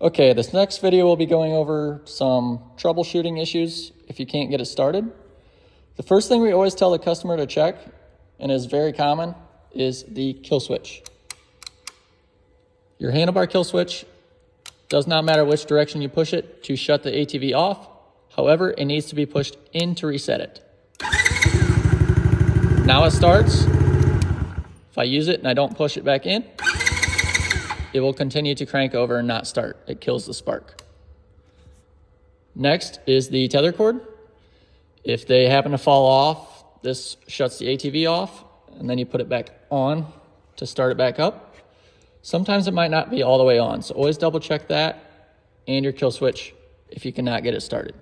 Okay, this next video will be going over some troubleshooting issues if you can't get it started. The first thing we always tell the customer to check, and is very common, is the kill switch. Your handlebar kill switch does not matter which direction you push it to shut the ATV off. However, it needs to be pushed in to reset it. Now it starts. If I use it and I don't push it back in, it will continue to crank over and not start. It kills the spark. Next is the tether cord. If they happen to fall off, this shuts the ATV off, and then you put it back on to start it back up. Sometimes it might not be all the way on, so always double check that and your kill switch if you cannot get it started.